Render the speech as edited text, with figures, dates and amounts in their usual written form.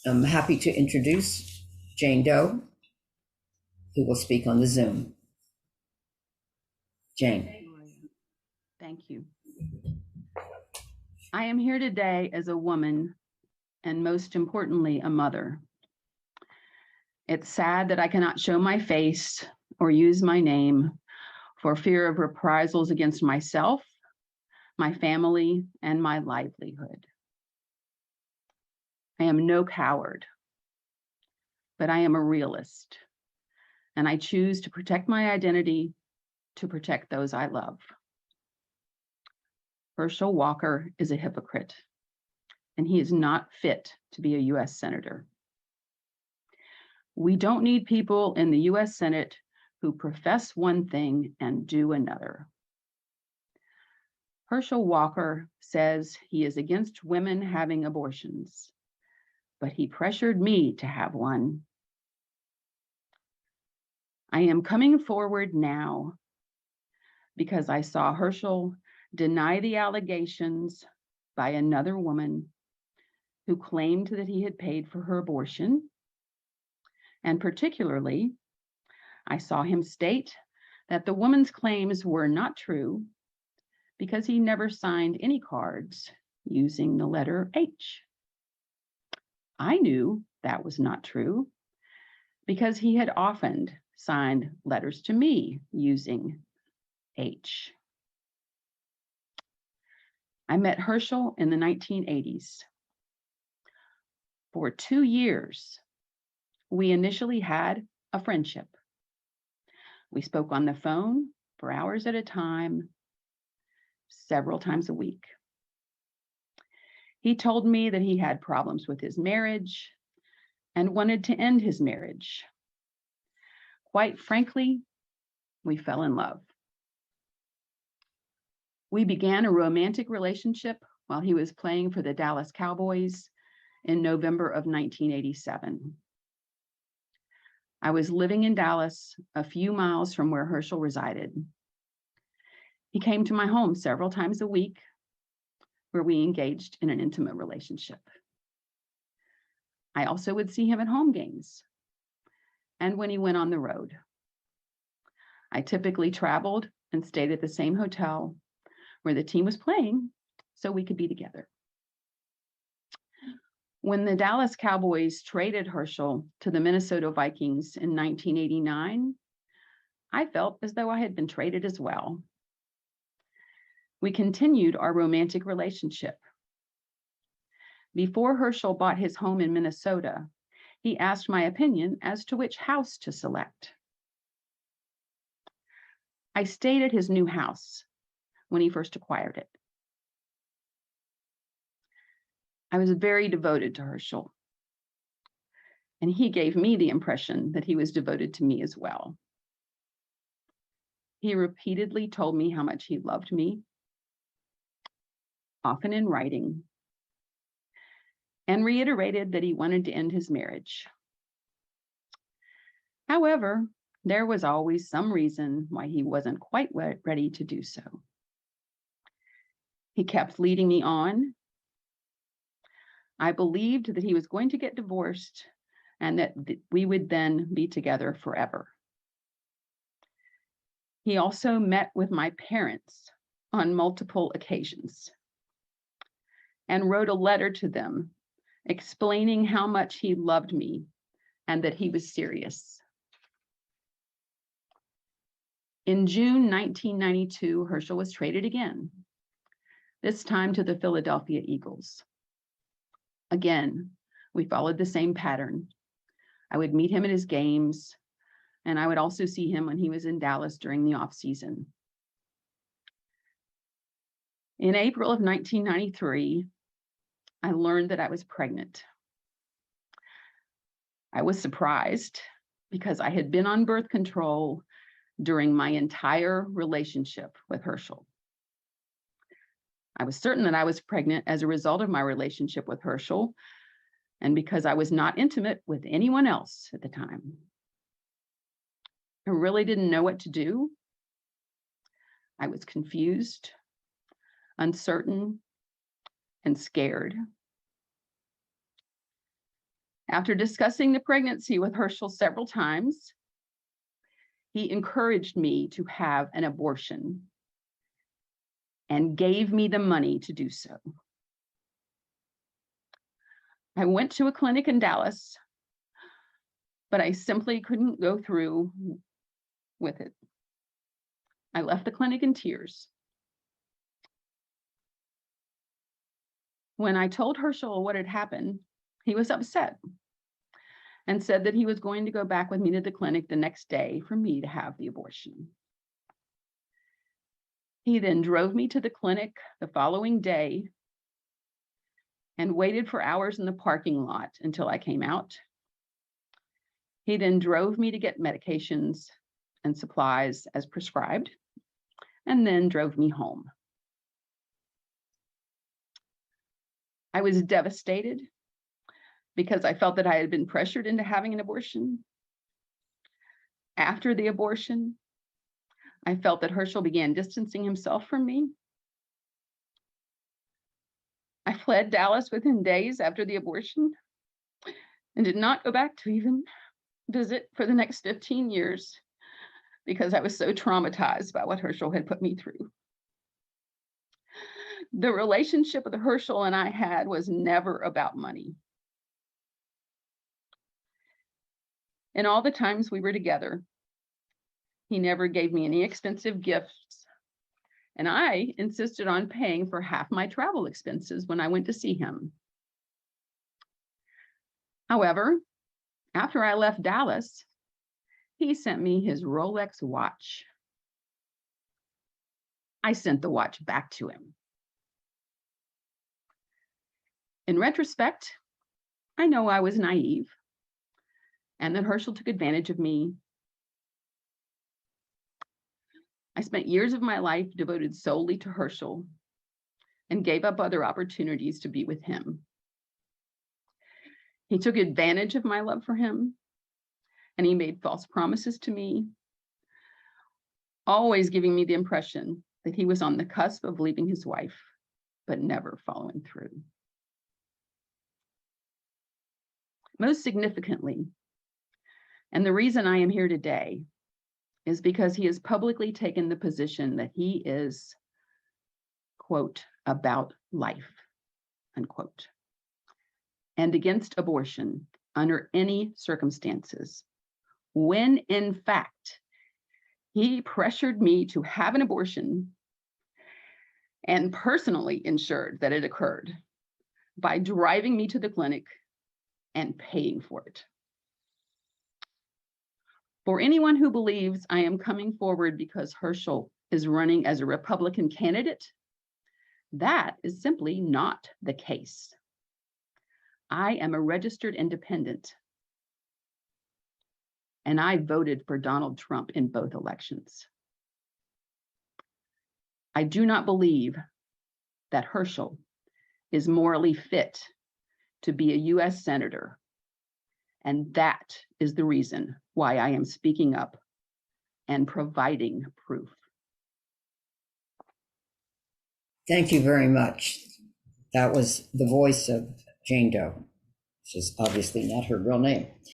I'm happy to introduce Jane Doe, who will speak on the Zoom. Thank Jane. you, Gloria. Thank you. I am here today as a woman and most importantly, a mother. It's sad that I cannot show my face or use my name for fear of reprisals against myself, my family, and my livelihood. I am no coward, but I am a realist, and I choose to protect my identity to protect those I love. Herschel Walker is a hypocrite, and he is not fit to be a US Senator. We don't need people in the US Senate who profess one thing and do another. Herschel Walker says he is against women having abortions, but he pressured me to have one. I am coming forward now because I saw Herschel deny the allegations by another woman who claimed that he had paid for her abortion. And particularly, I saw him state that the woman's claims were not true because he never signed any cards using the letter H. I knew that was not true because he had often signed letters to me using H. I met Herschel in the 1980s. For 2 years, we initially had a friendship. We spoke on the phone for hours at a time, several times a week. He told me that he had problems with his marriage and wanted to end his marriage. Quite frankly, we fell in love. We began a romantic relationship while he was playing for the Dallas Cowboys in November of 1987. I was living in Dallas, a few miles from where Herschel resided. He came to my home several times a week, where we engaged in an intimate relationship. I also would see him at home games and when he went on the road. I typically traveled and stayed at the same hotel where the team was playing so we could be together. When the Dallas Cowboys traded Herschel to the Minnesota Vikings in 1989, I felt as though I had been traded as well. We continued our romantic relationship. Before Herschel bought his home in Minnesota, he asked my opinion as to which house to select. I stayed at his new house when he first acquired it. I was very devoted to Herschel, and he gave me the impression that he was devoted to me as well. He repeatedly told me how much he loved me, often in writing, and reiterated that he wanted to end his marriage. However, there was always some reason why he wasn't quite ready to do so. He kept leading me on. I believed that he was going to get divorced and that we would then be together forever. He also met with my parents on multiple occasions and wrote a letter to them explaining how much he loved me and that he was serious. In June 1992, Herschel was traded again, this time to the Philadelphia Eagles. Again, we followed the same pattern. I would meet him at his games, and I would also see him when he was in Dallas during the off-season. In April of 1993, I learned that I was pregnant. I was surprised because I had been on birth control during my entire relationship with Herschel. I was certain that I was pregnant as a result of my relationship with Herschel and because I was not intimate with anyone else at the time. I really didn't know what to do. I was confused, uncertain, and scared. After discussing the pregnancy with Herschel several times, he encouraged me to have an abortion and gave me the money to do so. I went to a clinic in Dallas, but I simply couldn't go through with it. I left the clinic in tears. When I told Herschel what had happened, he was upset and said that he was going to go back with me to the clinic the next day for me to have the abortion. He then drove me to the clinic the following day and waited for hours in the parking lot until I came out. He then drove me to get medications and supplies as prescribed, and then drove me home. I was devastated because I felt that I had been pressured into having an abortion. After the abortion, I felt that Herschel began distancing himself from me. I fled Dallas within days after the abortion and did not go back to even visit for the next 15 years because I was so traumatized by what Herschel had put me through. The relationship that Herschel and I had was never about money. In all the times we were together, he never gave me any expensive gifts, and I insisted on paying for half my travel expenses when I went to see him. However, after I left Dallas, he sent me his Rolex watch. I sent the watch back to him. In retrospect, I know I was naive and that Herschel took advantage of me. I spent years of my life devoted solely to Herschel and gave up other opportunities to be with him. He took advantage of my love for him, and he made false promises to me, always giving me the impression that he was on the cusp of leaving his wife, but never following through. Most significantly, and the reason I am here today, is because he has publicly taken the position that he is, quote, about life, unquote, and against abortion under any circumstances, when in fact, he pressured me to have an abortion and personally ensured that it occurred by driving me to the clinic and paying for it. For anyone who believes I am coming forward because Herschel is running as a Republican candidate, that is simply not the case. I am a registered independent, and I voted for Donald Trump in both elections. I do not believe that Herschel is morally fit to be a US Senator, and that is the reason why I am speaking up and providing proof. Thank you very much. That was the voice of Jane Doe, which is obviously not her real name.